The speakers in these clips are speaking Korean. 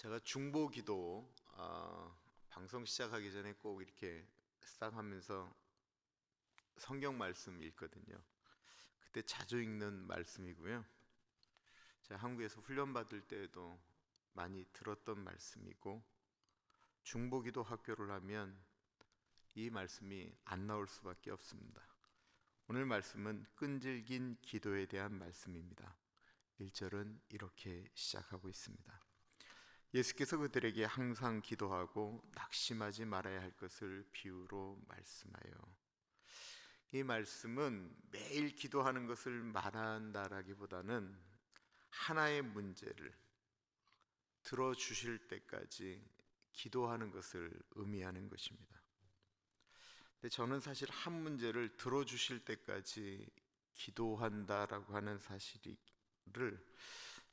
제가 중보기도 방송 시작하기 전에 꼭 이렇게 싹 하면서 성경 말씀 읽거든요. 그때 자주 읽는 말씀이고요. 제가 한국에서 훈련 받을 때에도 많이 들었던 말씀이고, 중보기도 학교를 하면 이 말씀이 안 나올 수밖에 없습니다. 오늘 말씀은 끈질긴 기도에 대한 말씀입니다. 1절은 이렇게 시작하고 있습니다. 예수께서 그들에게 항상 기도하고 낙심하지 말아야 할 것을 비유로 말씀하여. 이 말씀은 매일 기도하는 것을 말한다라기보다는 하나의 문제를 들어주실 때까지 기도하는 것을 의미하는 것입니다. 근데 저는 사실 한 문제를 들어주실 때까지 기도한다라고 하는 사실을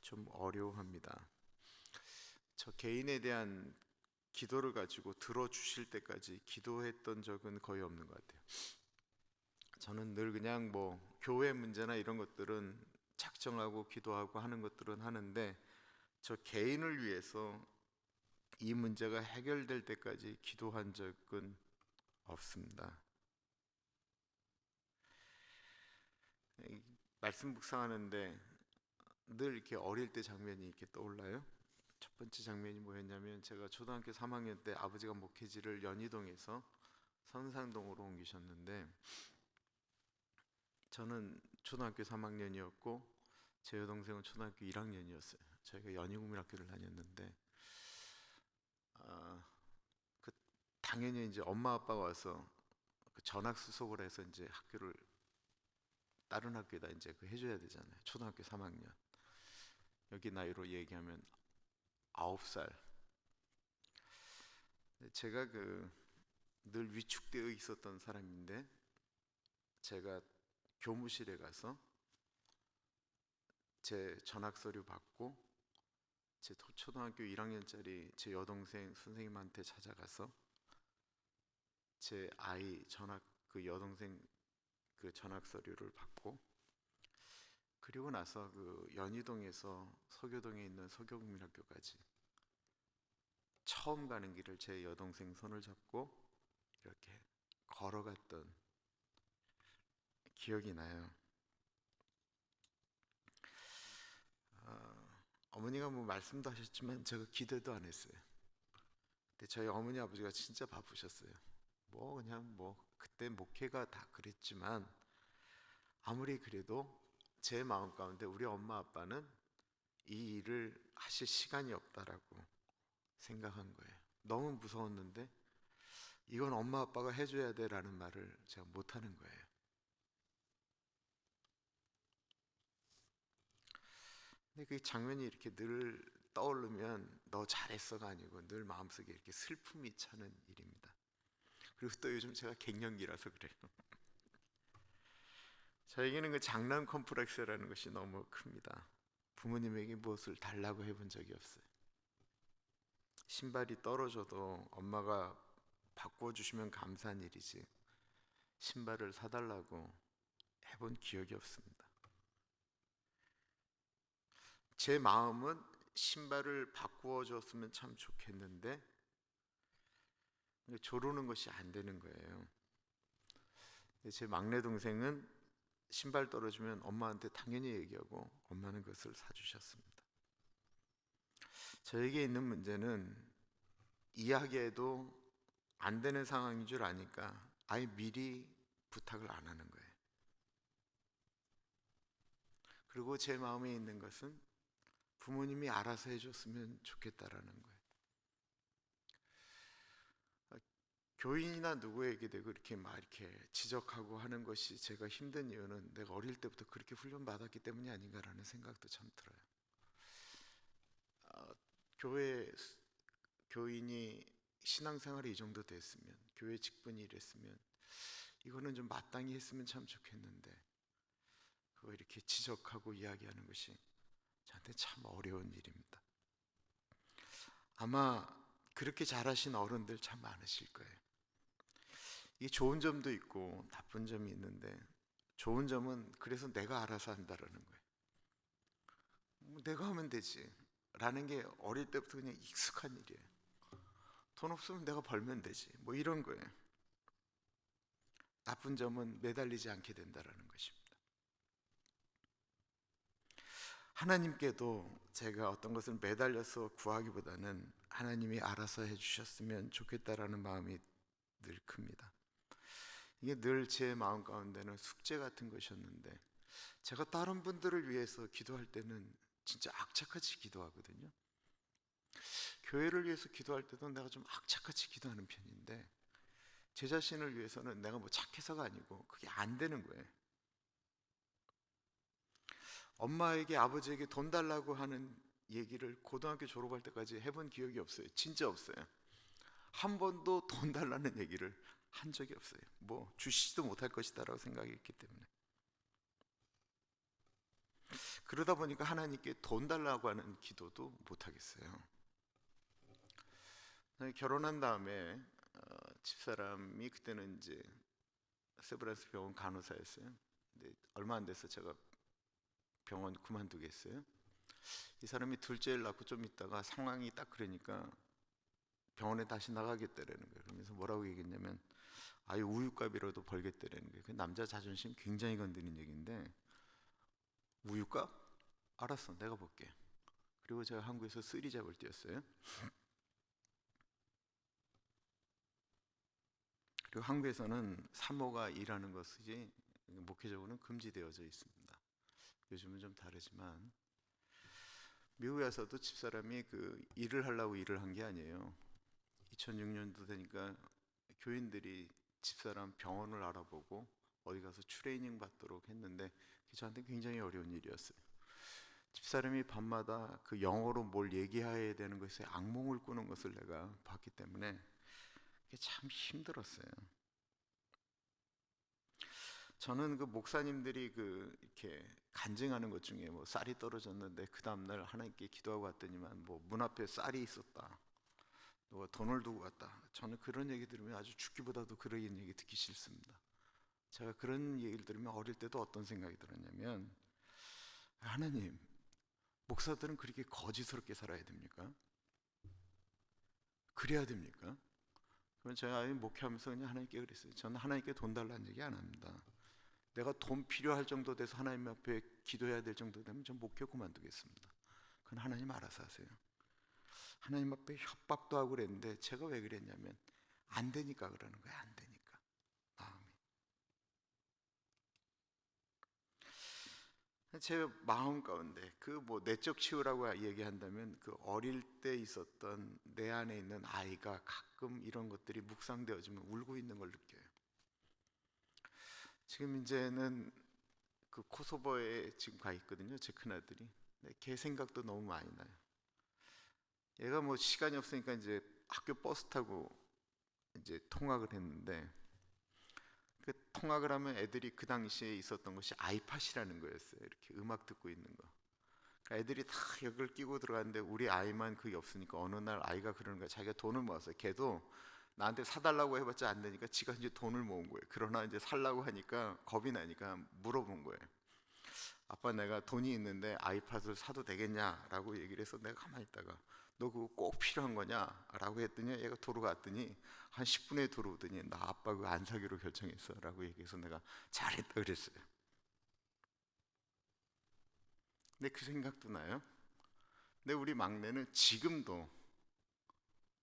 좀 어려워합니다. 저 개인에 대한 기도를 가지고 들어주실 때까지 기도했던 적은 거의 없는 것 같아요. 저는 늘 그냥 교회 문제나 이런 것들은 작정하고 기도하고 하는 것들은 하는데, 저 개인을 위해서 이 문제가 해결될 때까지 기도한 적은 없습니다. 말씀 묵상하는데 늘 이렇게 어릴 때 장면이 이렇게 떠올라요. 첫 번째 장면이 뭐였냐면, 제가 초등학교 3학년 때 아버지가 목회지를 연희동에서 선산동으로 옮기셨는데, 저는 초등학교 3학년이었고 제 여동생은 초등학교 1학년이었어요. 저희가 연희국민학교를 다녔는데, 아, 그 당연히 이제 엄마 아빠가 와서 그 전학 수속을 해서 이제 학교를 다른 학교에다 이제 해줘야 되잖아요. 초등학교 3학년. 여기 나이로 얘기하면 9살. 제가 늘 위축되어 있었던 사람인데, 제가 교무실에 가서 제 전학 서류 받고 제 초등학교 1학년짜리 제 여동생 선생님한테 찾아가서 제 아이 전학 여동생 전학 서류를 받고, 그리고 나서 연희동에서 서교동에 있는 서교국민학교까지 처음 가는 길을 제 여동생 손을 잡고 이렇게 걸어갔던 기억이 나요. 어머니가 말씀도 하셨지만 제가 기대도 안 했어요. 근데 저희 어머니 아버지가 진짜 바쁘셨어요. 그냥 그때 목회가 다 그랬지만, 아무리 그래도 제 마음 가운데 우리 엄마 아빠는 이 일을 하실 시간이 없다라고 생각한 거예요. 너무 무서웠는데 이건 엄마 아빠가 해줘야 돼라는 말을 제가 못하는 거예요. 근데 그 장면이 이렇게 늘 떠오르면 너 잘했어가 아니고 늘 마음속에 이렇게 슬픔이 차는 일입니다. 그리고 또 요즘 제가 갱년기라서 그래요. 저에게는 그 장난 컴플렉스라는 것이 너무 큽니다. 부모님에게 무엇을 달라고 해본 적이 없어요. 신발이 떨어져도 엄마가 바꿔주시면 감사한 일이지 신발을 사달라고 해본 기억이 없습니다. 제 마음은 신발을 바꾸어 줬으면 참 좋겠는데 조르는 것이 안 되는 거예요. 제 막내 동생은 신발 떨어지면 엄마한테 당연히 얘기하고 엄마는 그것을 사주셨습니다. 저에게 있는 문제는 이야기해도 안 되는 상황인 줄 아니까 아예 미리 부탁을 안 하는 거예요. 그리고 제 마음에 있는 것은 부모님이 알아서 해줬으면 좋겠다라는 거예요. 교인이나 누구에게 대고 이렇게 지적하고 하는 것이 제가 힘든 이유는 내가 어릴 때부터 그렇게 훈련받았기 때문이 아닌가라는 생각도 참 들어요. 교회 교인이 신앙생활이 이 정도 됐으면, 교회 직분이 이랬으면 이거는 좀 마땅히 했으면 참 좋겠는데, 그거 이렇게 지적하고 이야기하는 것이 저한테 참 어려운 일입니다. 아마 그렇게 잘하신 어른들 참 많으실 거예요. 이게 좋은 점도 있고 나쁜 점이 있는데, 좋은 점은 그래서 내가 알아서 한다라는 거예요. 내가 하면 되지. 라는 게 어릴 때부터 그냥 익숙한 일이에요. 돈 없으면 내가 벌면 되지, 뭐 이런 거예요. 나쁜 점은 매달리지 않게 된다라는 것입니다. 하나님께도 제가 어떤 것을 매달려서 구하기보다는 하나님이 알아서 해주셨으면 좋겠다라는 마음이 늘 큽니다. 이게 늘 제 마음 가운데는 숙제 같은 것이었는데, 제가 다른 분들을 위해서 기도할 때는 진짜 악착같이 기도하거든요. 교회를 위해서 기도할 때도 내가 좀 악착같이 기도하는 편인데, 제 자신을 위해서는 내가 뭐 착해서가 아니고 그게 안 되는 거예요. 엄마에게 아버지에게 돈 달라고 하는 얘기를 고등학교 졸업할 때까지 해본 기억이 없어요. 진짜 없어요. 한 번도 돈 달라는 얘기를 한 적이 없어요. 뭐 주시지도 못할 것이다라고 생각했기 때문에. 그러다 보니까 하나님께 돈 달라고 하는 기도도 못 하겠어요. 결혼한 다음에 집사람이 그때는 이제 세브란스 병원 간호사였어요. 근데 얼마 안 돼서 제가 병원 그만두겠어요. 이 사람이 둘째를 낳고 좀 있다가 상황이 딱 그러니까 병원에 다시 나가겠다라는 거예요. 그러면서 뭐라고 얘기했냐면 아예 우유값이라도 벌겠다라는 거예요. 그 남자 자존심 굉장히 건드리는 얘기인데, 우유값? 알았어, 내가 볼게. 그리고 제가 한국에서 쓰리잡을 뛰었어요. 그리고 한국에서는 사모가 일하는 것이 목회적으로는 금지되어져 있습니다. 요즘은 좀 다르지만 미국에서도 집사람이 그 일을 하려고 일을 한 게 아니에요. 2006년도 되니까 교인들이 집사람 병원을 알아보고 어디 가서 트레이닝 받도록 했는데, 그게 저한테 굉장히 어려운 일이었어요. 집사람이 밤마다 그 영어로 뭘 얘기해야 되는 것에 악몽을 꾸는 것을 내가 봤기 때문에 그게 참 힘들었어요. 저는 그 목사님들이 그 이렇게 간증하는 것 중에 뭐 쌀이 떨어졌는데 그 다음날 하나님께 기도하고 왔더니만 뭐 문 앞에 쌀이 있었다, 누가 돈을 두고 갔다, 저는 그런 얘기 들으면 아주 죽기보다도 그런 얘기 듣기 싫습니다. 제가 그런 얘기를 들으면 어릴 때도 어떤 생각이 들었냐면, 하나님, 목사들은 그렇게 거지스럽게 살아야 됩니까? 그래야 됩니까? 그럼 제가 목회하면서 그냥 하나님께 그랬어요. 저는 하나님께 돈 달라는 얘기 안 합니다. 내가 돈 필요할 정도 돼서 하나님 앞에 기도해야 될 정도 되면 전 목회 그만두겠습니다. 그건 하나님 알아서 하세요. 하나님 앞에 협박도 하고 그랬는데 제가 왜 그랬냐면 안 되니까 그러는 거예요. 안 되니까. 마음이. 제 마음 가운데 그 뭐 내적 치유라고 얘기한다면 그 어릴 때 있었던 내 안에 있는 아이가 가끔 이런 것들이 묵상되어지면 울고 있는 걸 느껴요. 지금 이제는 그 코소보에 지금 가 있거든요. 제 큰아들이. 네, 걔 생각도 너무 많이 나요. 얘가 뭐 시간이 없으니까 이제 학교 버스 타고 이제 통학을 했는데, 그 통학을 하면 애들이 그 당시에 있었던 것이 아이팟이라는 거였어요. 이렇게 음악 듣고 있는 거. 그러니까 애들이 다 역을 끼고 들어갔는데 우리 아이만 그게 없으니까 어느 날 아이가 그러는 거야. 자기가 돈을 모았어요. 걔도 나한테 사달라고 해봤자 안 되니까 지가 이제 돈을 모은 거예요. 그러나 이제 살라고 하니까 겁이 나니까 물어본 거예요. 아빠, 내가 돈이 있는데 아이팟을 사도 되겠냐라고 얘기를 해서 내가 가만히 있다가 너 그거 꼭 필요한 거냐? 라고 했더니 얘가 돌아갔더니 한 10분에 돌아오더니 나 아빠 그거 안 사기로 결정했어 라고 얘기해서 내가 잘했다 그랬어요. 근데 그 생각도 나요. 근데 우리 막내는 지금도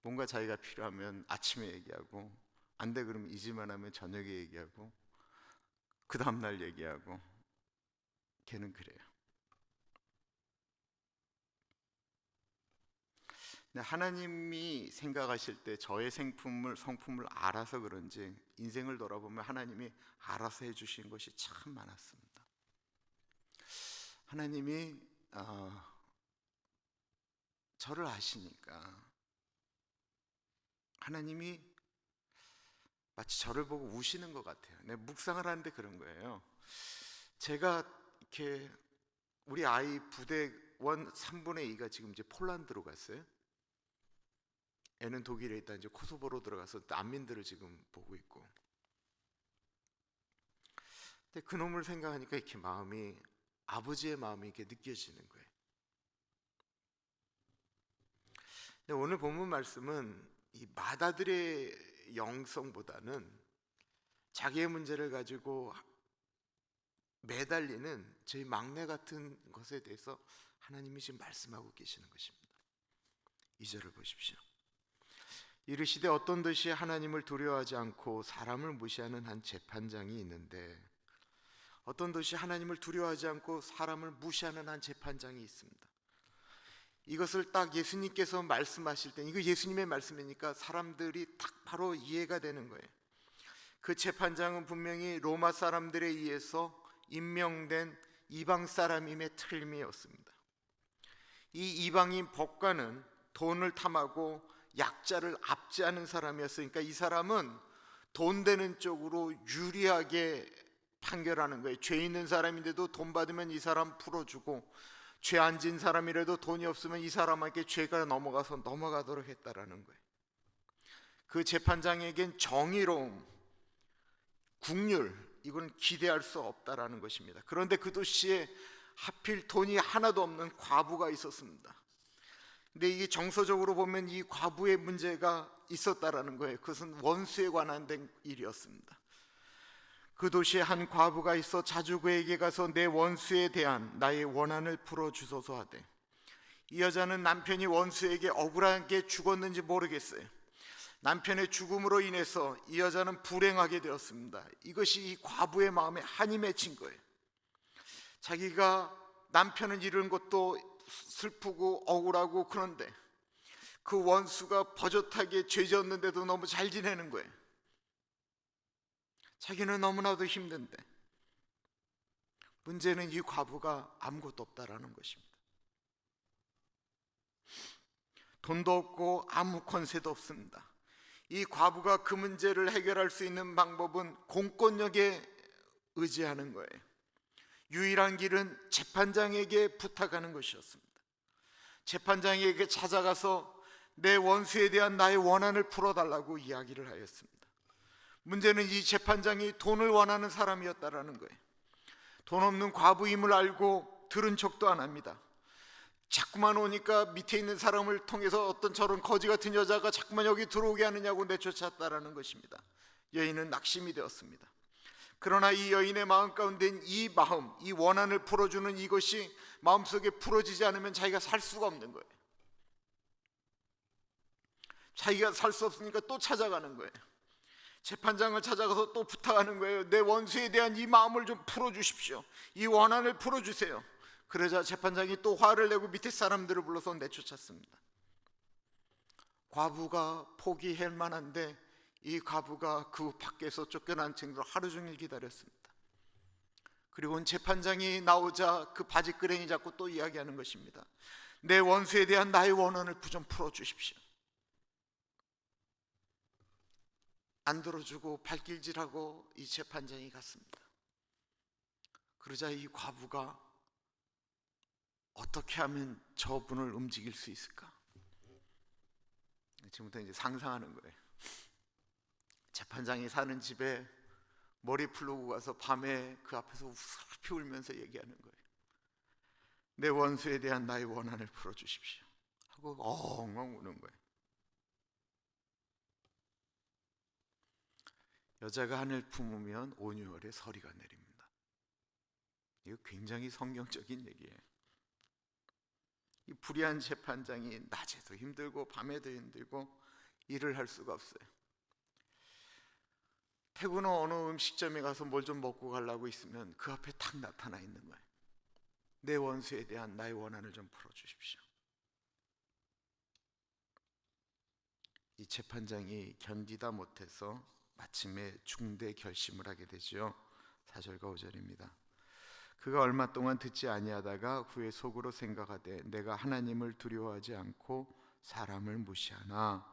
뭔가 자기가 필요하면 아침에 얘기하고, 안 돼 그러면 잊을만 하면 저녁에 얘기하고, 그 다음날 얘기하고, 걔는 그래요. 하나님이 생각하실 때 저의 성품을 알아서 그런지 인생을 돌아보면 하나님이 알아서 해주신 것이 참 많았습니다. 하나님이 저를 아시니까 하나님이 마치 저를 보고 우시는 것 같아요. 내 묵상을 하는데 그런 거예요. 제가 이렇게 우리 아이 부대원 3분의 2가 지금 이제 폴란드로 갔어요. 애는 독일에 있다 이제 코소보로 들어가서 난민들을 지금 보고 있고. 근데 그 놈을 생각하니까 이렇게 마음이, 아버지의 마음이 이렇게 느껴지는 거예요. 근데 오늘 본문 말씀은 이 마다들의 영성보다는 자기의 문제를 가지고 매달리는 저희 막내 같은 것에 대해서 하나님이 지금 말씀하고 계시는 것입니다. 2절을 보십시오. 이르시되 어떤 듯이 하나님을 두려워하지 않고 사람을 무시하는 한 재판장이 있는데, 어떤 듯이 하나님을 두려워하지 않고 사람을 무시하는 한 재판장이 있습니다. 이것을 딱 예수님께서 말씀하실 때, 이거 예수님의 말씀이니까 사람들이 딱 바로 이해가 되는 거예요. 그 재판장은 분명히 로마 사람들에 의해서 임명된 이방 사람임에 틀림이었습니다. 이 이방인 법관은 돈을 탐하고 약자를 압제하는 사람이었으니까 이 사람은 돈 되는 쪽으로 유리하게 판결하는 거예요. 죄 있는 사람인데도 돈 받으면 이 사람 풀어주고, 죄 안 진 사람이라도 돈이 없으면 이 사람에게 죄가 넘어가도록 했다라는 거예요. 그 재판장에겐 정의로움, 국률, 이건 기대할 수 없다라는 것입니다. 그런데 그 도시에 하필 돈이 하나도 없는 과부가 있었습니다. 근데 이게 정서적으로 보면 이 과부의 문제가 있었다라는 거예요. 그것은 원수에 관한 일이었습니다. 그 도시에 한 과부가 있어 자주 그에게 가서 내 원수에 대한 나의 원한을 풀어주소서 하되, 이 여자는 남편이 원수에게 억울하게 죽었는지 모르겠어요. 남편의 죽음으로 인해서 이 여자는 불행하게 되었습니다. 이것이 이 과부의 마음에 한이 맺힌 거예요. 자기가 남편을 잃은 것도 슬프고 억울하고, 그런데 그 원수가 버젓하게 죄 지었는데도 너무 잘 지내는 거예요. 자기는 너무나도 힘든데, 문제는 이 과부가 아무것도 없다라는 것입니다. 돈도 없고 아무 권세도 없습니다. 이 과부가 그 문제를 해결할 수 있는 방법은 공권력에 의지하는 거예요. 유일한 길은 재판장에게 부탁하는 것이었습니다. 재판장에게 찾아가서 내 원수에 대한 나의 원한을 풀어달라고 이야기를 하였습니다. 문제는 이 재판장이 돈을 원하는 사람이었다라는 거예요. 돈 없는 과부임을 알고 들은 척도 안 합니다. 자꾸만 오니까 밑에 있는 사람을 통해서 어떤 저런 거지 같은 여자가 자꾸만 여기 들어오게 하느냐고 내쫓았다라는 것입니다. 여인은 낙심이 되었습니다. 그러나 이 여인의 마음 가운데는 이 마음, 이 원한을 풀어주는 이것이 마음속에 풀어지지 않으면 자기가 살 수가 없는 거예요. 자기가 살 수 없으니까 또 찾아가는 거예요. 재판장을 찾아가서 또 부탁하는 거예요. 내 원수에 대한 이 마음을 좀 풀어주십시오. 이 원한을 풀어주세요. 그러자 재판장이 또 화를 내고 밑에 사람들을 불러서 내쫓았습니다. 과부가 포기할 만한데 이 과부가 그 밖에서 쫓겨난 채로 하루 종일 기다렸습니다. 그리고 재판장이 나오자 그 바지끄레기 잡고 또 이야기하는 것입니다. 내 원수에 대한 나의 원한을 좀 풀어주십시오. 안 들어주고 발길질하고 이 재판장이 갔습니다. 그러자 이 과부가 어떻게 하면 저분을 움직일 수 있을까? 지금부터 이제 상상하는 거예요. 재판장이 사는 집에 머리 풀고 가서 밤에 그 앞에서 슬피 울면서 얘기하는 거예요. 내 원수에 대한 나의 원한을 풀어주십시오 하고 엉엉 우는 거예요. 여자가 하늘 품으면 온유월에 서리가 내립니다. 이거 굉장히 성경적인 얘기예요. 이 불의한 재판장이 낮에도 힘들고 밤에도 힘들고 일을 할 수가 없어요. 퇴근 후 어느 음식점에 가서 뭘 좀 먹고 가려고 있으면 그 앞에 탁 나타나 있는 거예요. 내 원수에 대한 나의 원한을 좀 풀어주십시오. 이 재판장이 견디다 못해서 마침내 중대 결심을 하게 되죠. 4절과 5절입니다. 그가 얼마 동안 듣지 아니하다가 후에 속으로 생각하되 내가 하나님을 두려워하지 않고 사람을 무시하나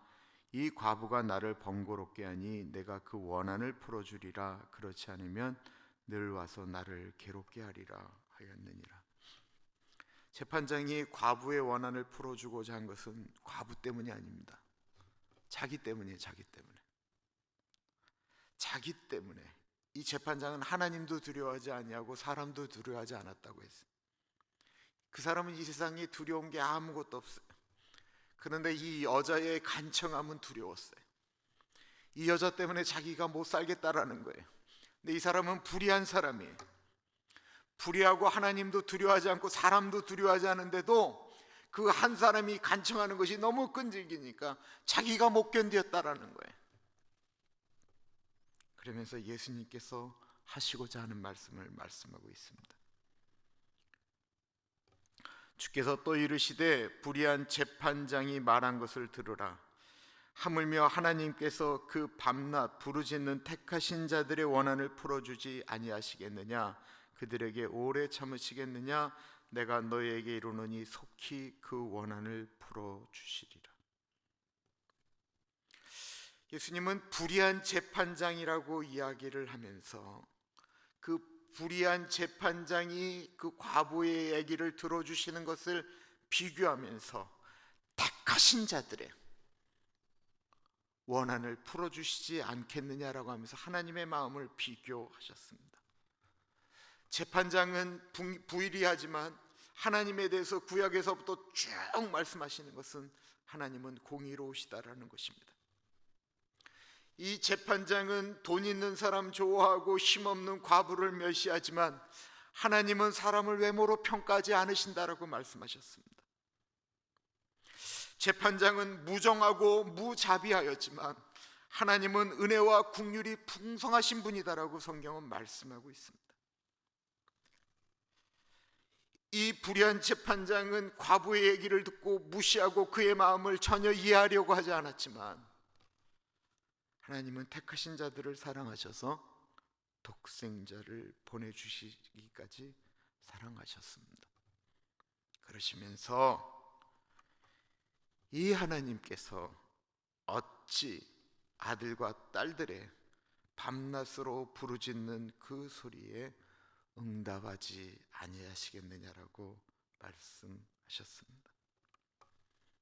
이 과부가 나를 번거롭게 하니 내가 그 원한을 풀어주리라. 그렇지 않으면 늘 와서 나를 괴롭게 하리라 하였느니라. 재판장이 과부의 원한을 풀어주고자 한 것은 과부 때문이 아닙니다. 자기 때문이에요. 자기 때문에. 이 재판장은 하나님도 두려워하지 아니하고 사람도 두려워하지 않았다고 했어요. 그 사람은 이 세상에 두려운 게 아무것도 없어요. 그런데 이 여자의 간청함은 두려웠어요. 이 여자 때문에 자기가 못 살겠다라는 거예요. 근데 이 사람은 불의한 사람이에요. 불의하고 하나님도 두려워하지 않고 사람도 두려워하지 않은데도 그 한 사람이 간청하는 것이 너무 끈질기니까 자기가 못 견디었다라는 거예요. 그러면서 예수님께서 하시고자 하는 말씀을 말씀하고 있습니다. 주께서 또 이르시되 불의한 재판장이 말한 것을 들으라. 하물며 하나님께서 그 밤낮 부르짖는 택하신 자들의 원한을 풀어주지 아니하시겠느냐? 그들에게 오래 참으시겠느냐? 내가 너희에게 이르노니 속히 그 원한을 풀어주시리라. 예수님은 불의한 재판장이라고 이야기를 하면서 그 불의한 재판장이 그 과부의 얘기를 들어주시는 것을 비교하면서 택하신 자들의 원한을 풀어주시지 않겠느냐라고 하면서 하나님의 마음을 비교하셨습니다. 재판장은 부의리하지만 하나님에 대해서 구약에서부터 쭉 말씀하시는 것은 하나님은 공의로우시다라는 것입니다. 이 재판장은 돈 있는 사람 좋아하고 힘없는 과부를 멸시하지만 하나님은 사람을 외모로 평가하지 않으신다라고 말씀하셨습니다. 재판장은 무정하고 무자비하였지만 하나님은 은혜와 긍휼이 풍성하신 분이다라고 성경은 말씀하고 있습니다. 이 불의한 재판장은 과부의 얘기를 듣고 무시하고 그의 마음을 전혀 이해하려고 하지 않았지만 하나님은 택하신 자들을 사랑하셔서 독생자를 보내주시기까지 사랑하셨습니다. 그러시면서 이 하나님께서 어찌 아들과 딸들의 밤낮으로 부르짖는 그 소리에 응답하지 아니하시겠느냐라고 말씀하셨습니다.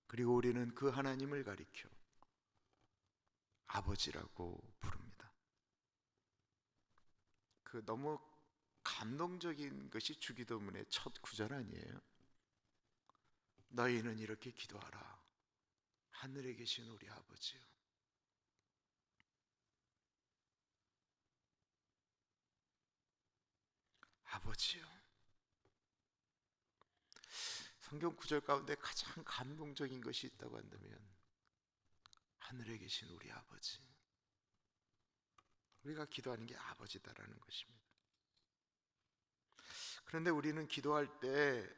그리고 우리는 그 하나님을 가리켜 아버지라고 부릅니다. 그 너무 감동적인 것이 주기도문의 첫 구절 아니에요? 너희는 이렇게 기도하라. 하늘에 계신 우리 아버지요. 아버지요. 성경 구절 가운데 가장 감동적인 것이 있다고 한다면 하늘에 계신 우리 아버지. 우리가 기도하는 게 아버지다라는 것입니다. 그런데 우리는 기도할 때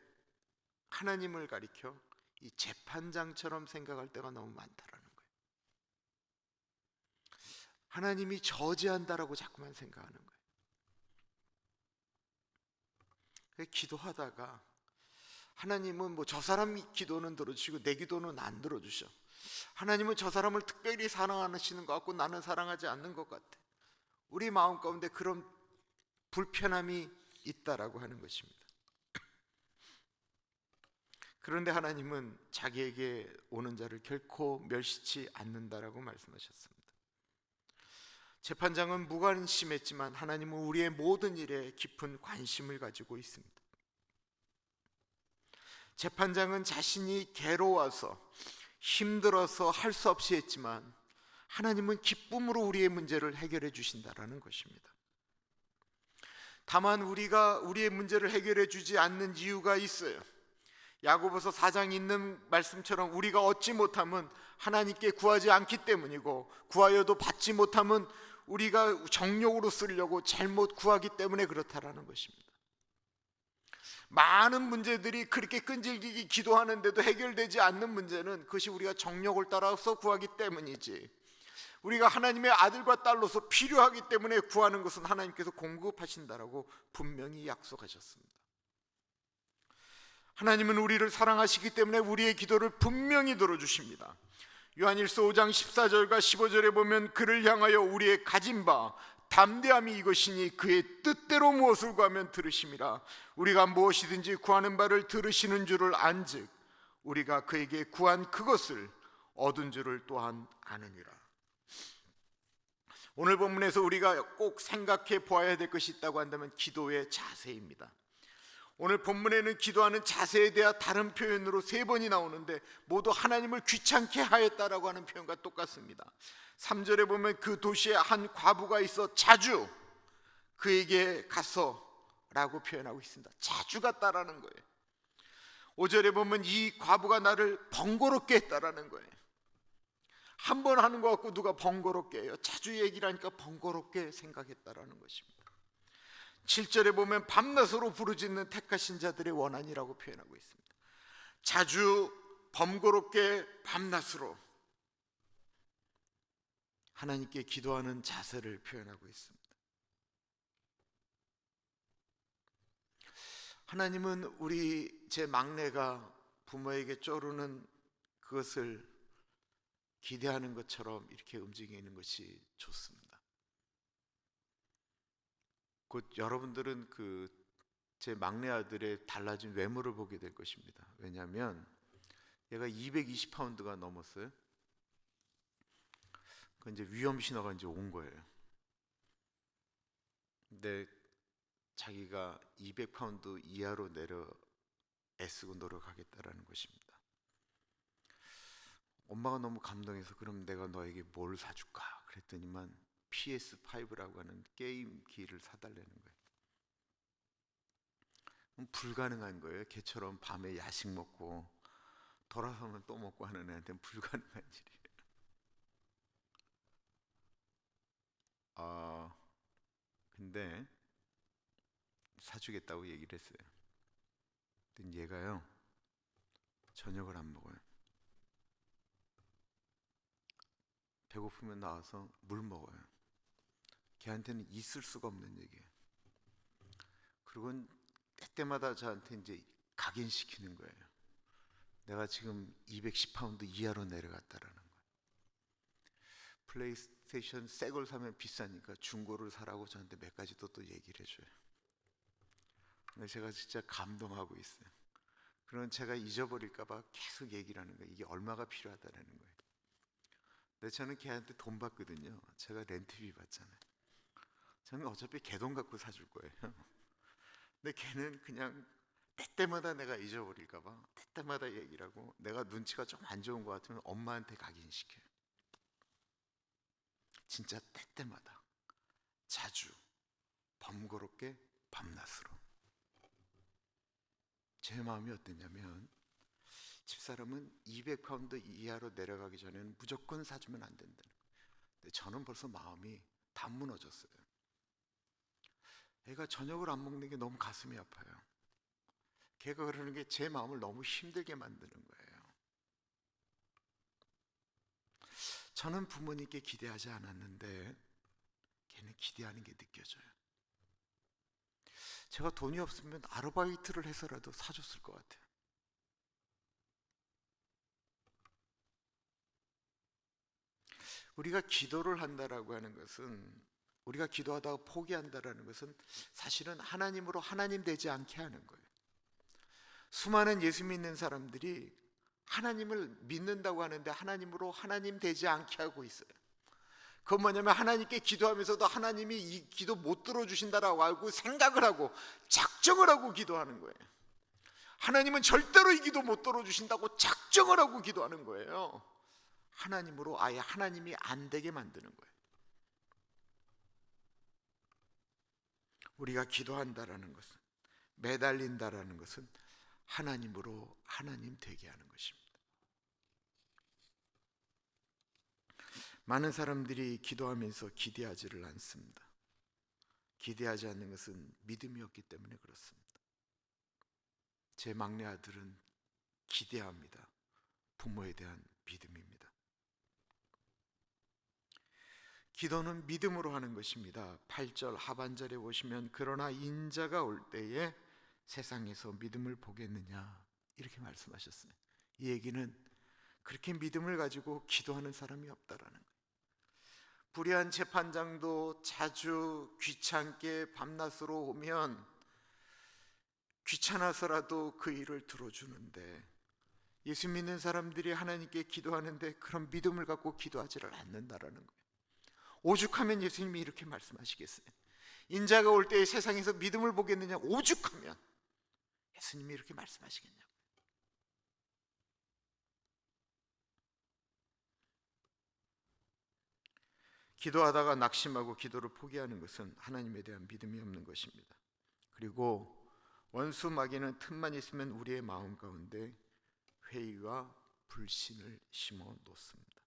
하나님을 가리켜 이 재판장처럼 생각할 때가 너무 많다라는 거예요. 하나님이 저지한다라고 자꾸만 생각하는 거예요. 기도하다가 하나님은 뭐 저 사람 기도는 들어주시고 내 기도는 안 들어주셔. 하나님은 저 사람을 특별히 사랑하시는 것 같고 나는 사랑하지 않는 것 같아. 우리 마음 가운데 그런 불편함이 있다라고 하는 것입니다. 그런데 하나님은 자기에게 오는 자를 결코 멸시치 않는다라고 말씀하셨습니다. 재판장은 무관심했지만 하나님은 우리의 모든 일에 깊은 관심을 가지고 있습니다. 재판장은 자신이 괴로워서 힘들어서 할 수 없이 했지만 하나님은 기쁨으로 우리의 문제를 해결해 주신다라는 것입니다. 다만 우리가 우리의 문제를 해결해 주지 않는 이유가 있어요. 야고보서 4장 있는 말씀처럼 우리가 얻지 못하면 하나님께 구하지 않기 때문이고 구하여도 받지 못하면 우리가 정욕으로 쓰려고 잘못 구하기 때문에 그렇다라는 것입니다. 많은 문제들이 그렇게 끈질기게 기도하는데도 해결되지 않는 문제는 그것이 우리가 정욕을 따라서 구하기 때문이지, 우리가 하나님의 아들과 딸로서 필요하기 때문에 구하는 것은 하나님께서 공급하신다라고 분명히 약속하셨습니다. 하나님은 우리를 사랑하시기 때문에 우리의 기도를 분명히 들어주십니다. 요한일서 5장 14절과 15절에 보면 그를 향하여 우리의 가진 바 담대함이 이것이니 그의 뜻대로 무엇을 구하면 들으심이라. 우리가 무엇이든지 구하는 바를 들으시는 줄을 안즉 우리가 그에게 구한 그것을 얻은 줄을 또한 아느니라. 오늘 본문에서 우리가 꼭 생각해 보아야 될 것이 있다고 한다면 기도의 자세입니다. 오늘 본문에는 기도하는 자세에 대한 다른 표현으로 3번이 나오는데 모두 하나님을 귀찮게 하였다라고 하는 표현과 똑같습니다. 3절에 보면 그 도시에 한 과부가 있어 자주 그에게 가서 라고 표현하고 있습니다. 자주 갔다라는 거예요. 5절에 보면 이 과부가 나를 번거롭게 했다라는 거예요. 한 번 하는 것 같고 누가 번거롭게 해요? 자주 얘기를 하니까 번거롭게 생각했다라는 것입니다. 7절에 보면 밤낮으로 부르짖는 택하신 자들의 원한이라고 표현하고 있습니다. 자주 번거롭게 밤낮으로 하나님께 기도하는 자세를 표현하고 있습니다. 하나님은 제 막내가 부모에게 쪼르는 그것을 기대하는 것처럼 이렇게 움직이는 것이 좋습니다. 곧 여러분들은 제 막내 아들의 달라진 외모를 보게 될 것입니다. 왜냐하면 얘가 220파운드가 넘었어요. 그 이제 위험 신호가 이제 온 거예요. 근데 자기가 200파운드 이하로 내려 애쓰고 노력하겠다라는 것입니다. 엄마가 너무 감동해서 그럼 내가 너에게 뭘 사줄까? 그랬더니만 PS5라고 하는 게임기를 사달라는 거예요. 불가능한 거예요. 걔처럼 밤에 야식 먹고 돌아서면 또 먹고 하는 애한테는 불가능한 일이에요. 근데 사주겠다고 얘기를 했어요. 근데 얘가요 저녁을 안 먹어요. 배고프면 나와서 물 먹어요. 걔한테는 있을 수가 없는 얘기예요. 그리고 때때마다 저한테 이제 각인시키는 거예요. 내가 지금 210파운드 이하로 내려갔다라는 거예요. 플레이스테이션 새 걸 사면 비싸니까 중고를 사라고 저한테 몇 가지 또 얘기를 해줘요. 근데 제가 진짜 감동하고 있어요. 그런 제가 잊어버릴까봐 계속 얘기를 하는 거예요. 이게 얼마가 필요하다는 거예요. 근데 저는 걔한테 돈 받거든요. 제가 렌트비 받잖아요. 저는 어차피 걔 돈 갖고 사줄 거예요. 근데 걔는 그냥 때때마다 내가 잊어버릴까봐 때때마다 얘기를 하고 내가 눈치가 좀 안 좋은 것 같으면 엄마한테 각인시켜요. 진짜 때때마다 자주 번거롭게 밤낮으로. 제 마음이 어땠냐면 집사람은 200파운드 이하로 내려가기 전에는 무조건 사주면 안 된다는 거예요. 근데 저는 벌써 마음이 다 무너졌어요. 애가 저녁을 안 먹는 게 너무 가슴이 아파요. 걔가 그러는 게 제 마음을 너무 힘들게 만드는 거예요. 저는 부모님께 기대하지 않았는데 걔는 기대하는 게 느껴져요. 제가 돈이 없으면 아르바이트를 해서라도 사줬을 것 같아요. 우리가 기도를 한다라고 하는 것은, 우리가 기도하다가 포기한다라는 것은 사실은 하나님으로 하나님 되지 않게 하는 거예요. 수많은 예수 믿는 사람들이 하나님을 믿는다고 하는데 하나님으로 하나님 되지 않게 하고 있어요. 그건 뭐냐면 하나님께 기도하면서도 하나님이 이 기도 못 들어주신다라고 알고 생각을 하고 작정을 하고 기도하는 거예요. 하나님은 절대로 이 기도 못 들어주신다고 작정을 하고 기도하는 거예요. 하나님으로 아예 하나님이 안 되게 만드는 거예요. 우리가 기도한다라는 것은, 매달린다라는 것은 하나님으로 하나님 되게 하는 것입니다. 많은 사람들이 기도하면서 기대하지를 않습니다. 기대하지 않는 것은 믿음이 없기 때문에 그렇습니다. 제 막내 아들은 기대합니다. 부모에 대한 믿음입니다. 기도는 믿음으로 하는 것입니다. 8절 하반절에 보시면 그러나 인자가 올 때에 세상에서 믿음을 보겠느냐 이렇게 말씀하셨어요. 이 얘기는 그렇게 믿음을 가지고 기도하는 사람이 없다라는 거예요. 불의한 재판장도 자주 귀찮게 밤낮으로 오면 귀찮아서라도 그 일을 들어주는데 예수 믿는 사람들이 하나님께 기도하는데 그런 믿음을 갖고 기도하지를 않는다라는 거예요. 오죽하면 예수님이 이렇게 말씀하시겠어요? 인자가 올 때에 세상에서 믿음을 보겠느냐? 오죽하면 예수님이 이렇게 말씀하시겠냐고. 기도하다가 낙심하고 기도를 포기하는 것은 하나님에 대한 믿음이 없는 것입니다. 그리고 원수 마귀는 틈만 있으면 우리의 마음 가운데 회의와 불신을 심어 놓습니다.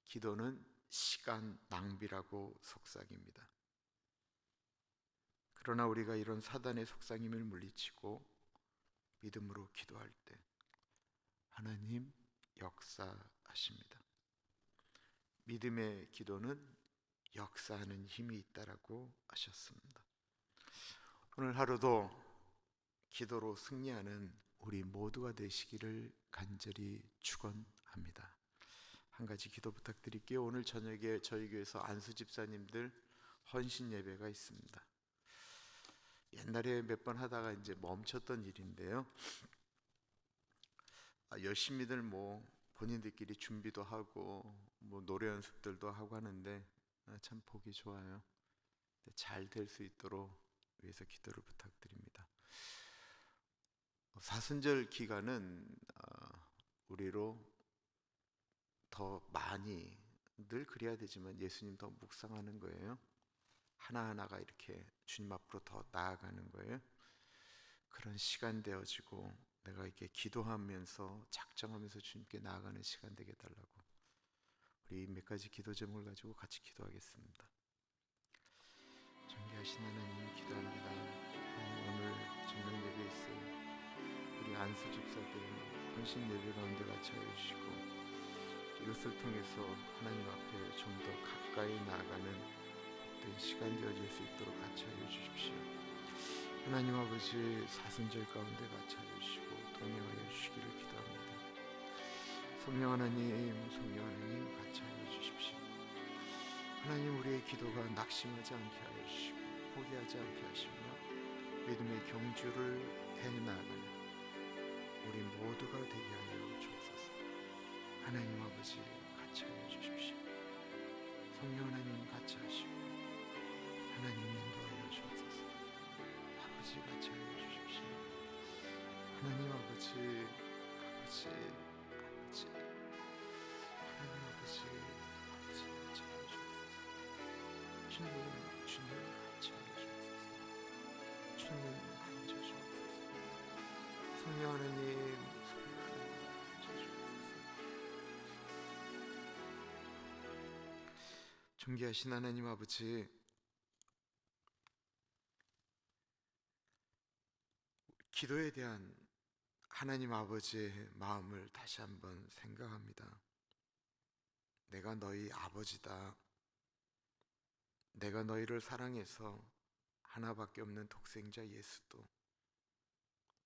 기도는 시간 낭비라고 속삭입니다. 그러나 우리가 이런 사단의 속삭임을 물리치고 믿음으로 기도할 때 하나님 역사하십니다. 믿음의 기도는 역사하는 힘이 있다라고 하셨습니다. 오늘 하루도 기도로 승리하는 우리 모두가 되시기를 간절히 축원합니다. 한 가지 기도 부탁드릴게요. 오늘 저녁에 저희 교회에서 안수 집사님들 헌신 예배가 있습니다. 옛날에 몇 번 하다가 이제 멈췄던 일인데요. 열심히들 본인들끼리 준비도 하고 노래 연습들도 하고 하는데 참 보기 좋아요. 잘 될 수 있도록 위해서 기도를 부탁드립니다. 사순절 기간은 우리로 더 많이, 늘 그래야 되지만 예수님 더 묵상하는 거예요. 하나하나가 이렇게 주님 앞으로 더 나아가는 거예요. 그런 시간 되어지고 내가 이렇게 기도하면서 작정하면서 주님께 나아가는 시간 되게 달라고. 우리 몇 가지 기도 제목을 가지고 같이 기도하겠습니다. 존귀하신 하나님 기도합니다. 오늘 저녁 예배 있어요. 우리 안수 집사들 헌신 예배 가운데 같이 하여 주시고 이것을 통해서 하나님 앞에 좀 더 가까이 나아가는 시간 되어질 수 있도록 같이 하여 주십시오. 하나님 아버지 사순절 가운데 같이 하여 주시고 동행하여 주시기를 기도합니다. 성령 하나님 같이 하여 주십시오. 하나님 우리의 기도가 낙심하지 않게 하여 주시고 포기하지 않게 하시며 믿음의 경주를 해나가는 우리 모두가 되게 하여 주옵소서. 하나님 아버지 같이 하여 주십시오. 성령 하나님 같이 하시고 하나님 인도하여 주옵소서. 아버지 같이 하여 주십시오. 하나님 아버지 하나님 아버지 같이 하여 주옵소서. 주님 같이 하여 주옵소서. 주님 만져 주옵소서. 성령 하나님 만져 주옵소서. 존귀하신 하나님 아버지, 기도에 대한 하나님 아버지의 마음을 다시 한번 생각합니다. 내가 너희 아버지다. 내가 너희를 사랑해서 하나밖에 없는 독생자 예수도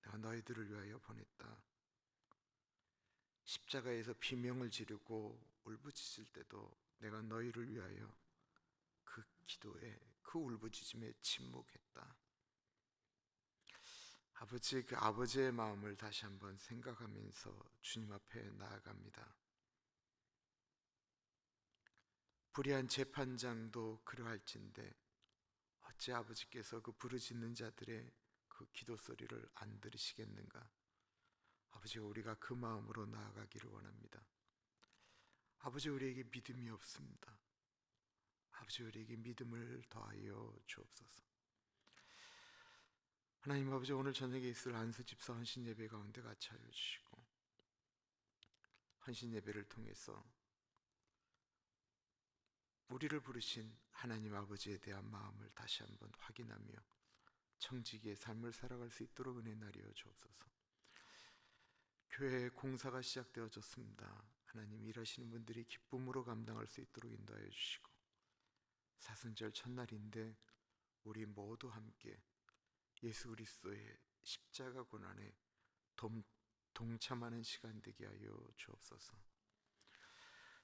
내가 너희들을 위하여 보냈다. 십자가에서 비명을 지르고 울부짖을 때도 내가 너희를 위하여 그 기도에, 그 울부짖음에 침묵했다. 아버지, 그 아버지의 마음을 다시 한번 생각하면서 주님 앞에 나아갑니다. 불의한 재판장도 그러할진대 어찌 아버지께서 그 부르짖는 자들의 그 기도 소리를 안 들으시겠는가? 아버지, 우리가 그 마음으로 나아가기를 원합니다. 아버지, 우리에게 믿음이 없습니다. 아버지, 우리에게 믿음을 더하여 주옵소서. 하나님 아버지, 오늘 저녁에 있을 안수 집사 헌신 예배 가운데 같이 하여 주시고 헌신 예배를 통해서 우리를 부르신 하나님 아버지에 대한 마음을 다시 한번 확인하며 청지기의 삶을 살아갈 수 있도록 은혜 나리여 주옵소서. 교회 공사가 시작되어졌습니다. 하나님, 일하시는 분들이 기쁨으로 감당할 수 있도록 인도하여 주시고 사순절 첫날인데 우리 모두 함께 예수 그리스도의 십자가 고난에 동참하는 시간 되게 하여 주옵소서.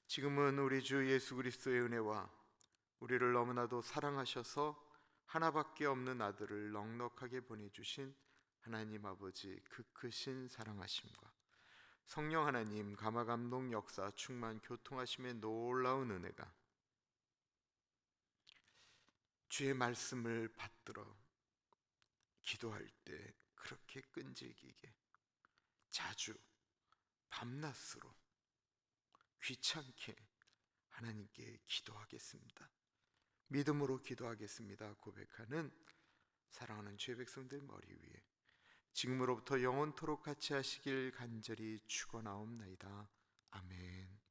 지금은 우리 주 예수 그리스도의 은혜와 우리를 너무나도 사랑하셔서 하나밖에 없는 아들을 넉넉하게 보내주신 하나님 아버지 그 크신 사랑하심과 성령 하나님 감화감동 역사 충만 교통하심의 놀라운 은혜가 주의 말씀을 받들어 기도할 때 그렇게 끈질기게 자주 밤낮으로 귀찮게 하나님께 기도하겠습니다. 믿음으로 기도하겠습니다 고백하는 사랑하는 주의 백성들 머리 위에 지금으로부터 영원토록 같이 하시길 간절히 축원하옵나이다. 아멘.